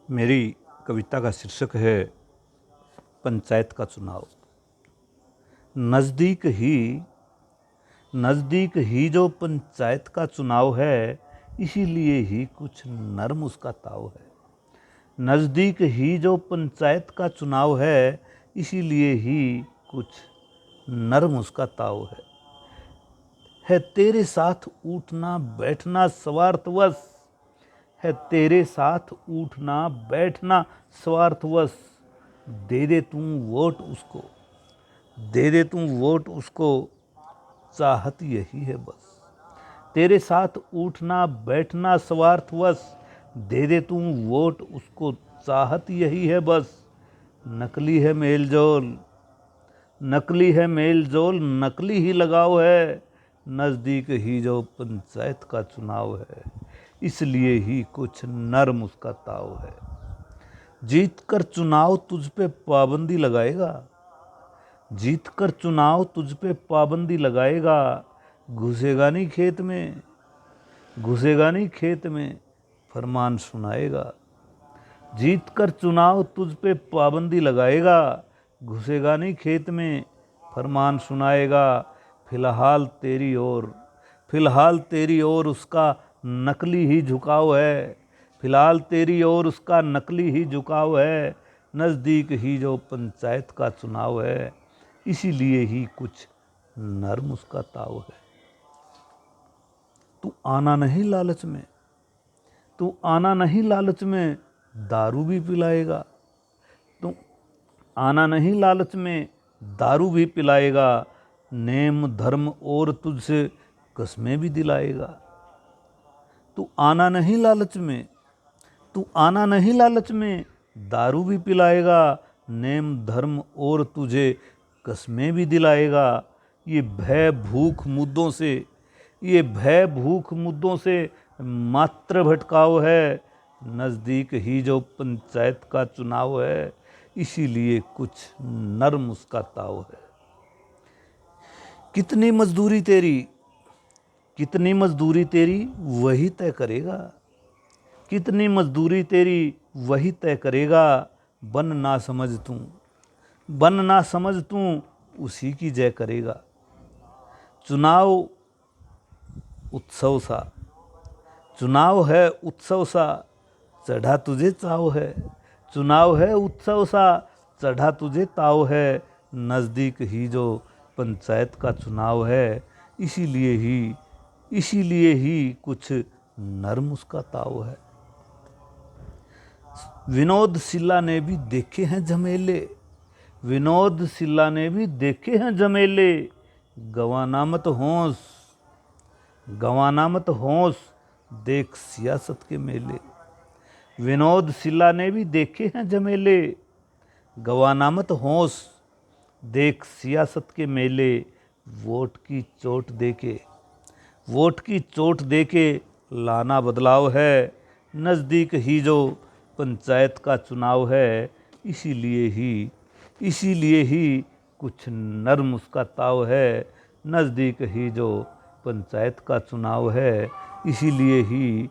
मेरी कविता का शीर्षक है पंचायत का चुनाव। नज़दीक ही जो पंचायत का चुनाव है, इसीलिए ही कुछ नर्म उसका ताव है। नज़दीक ही जो पंचायत का चुनाव है, इसीलिए ही कुछ नर्म उसका ताव है तेरे साथ उठना बैठना स्वार्थवश, है तेरे साथ उठना बैठना स्वार्थवश। दे दे तू वोट उसको, दे दे तू वोट उसको, चाहत यही है बस। तेरे साथ उठना बैठना स्वार्थवश, दे दे तू वोट उसको, चाहत यही है बस। नकली है मेलजोल, नकली है मेलजोल, नकली ही लगाव है। नज़दीक ही जो पंचायत का चुनाव है, इसलिए ही कुछ नर्म उसका ताव है। जीत कर चुनाव तुझ पे पाबंदी लगाएगा, जीत कर चुनाव तुझ पे पाबंदी लगाएगा। घुसेगा नहीं खेत में, घुसेगा नहीं खेत में, फरमान सुनाएगा। जीत कर चुनाव तुझ पे पाबंदी लगाएगा, घुसेगा नहीं खेत में, फरमान सुनाएगा। फिलहाल तेरी ओर उसका नकली ही झुकाव है, फिलहाल तेरी ओर उसका नकली ही झुकाव है। नज़दीक ही जो पंचायत का चुनाव है, इसीलिए ही कुछ नर्म उसका ताव है। तू आना नहीं लालच में, तू आना नहीं लालच में, दारू भी पिलाएगा। तू आना नहीं लालच में, दारू भी पिलाएगा। नेम धर्म और तुझसे कसमें भी दिलाएगा। तू आना नहीं लालच में, तू आना नहीं लालच में, दारू भी पिलाएगा। नेम धर्म और तुझे कसमें भी दिलाएगा। ये भय भूख मुद्दों से, ये भय भूख मुद्दों से मात्र भटकाव है। नज़दीक ही जो पंचायत का चुनाव है, इसीलिए कुछ नर्म उसका ताव है। कितनी मजदूरी तेरी, कितनी मजदूरी तेरी वही तय करेगा, कितनी मजदूरी तेरी वही तय करेगा। बन ना समझ तू, बन ना समझ तू, उसी की जय करेगा। चुनाव उत्सव सा, चुनाव है उत्सव सा, चढ़ा तुझे ताव है। चुनाव है उत्सव सा, चढ़ा तुझे ताव है। नज़दीक ही जो पंचायत का चुनाव है, इसीलिए ही कुछ नर्म उसका ताव है। विनोद सिल्ला ने भी देखे हैं झमेले, विनोद सिल्ला ने भी देखे हैं झमेले। गंवाना मत होश, गंवाना मत होश, देख सियासत के मेले। विनोद सिल्ला ने भी देखे हैं झमेले, गंवाना मत होश, देख सियासत के मेले। वोट की चोट देके, वोट की चोट देके लाना बदलाव है। नज़दीक ही जो पंचायत का चुनाव है, इसीलिए ही कुछ नर्म उसका ताव है। नज़दीक ही जो पंचायत का चुनाव है, इसीलिए ही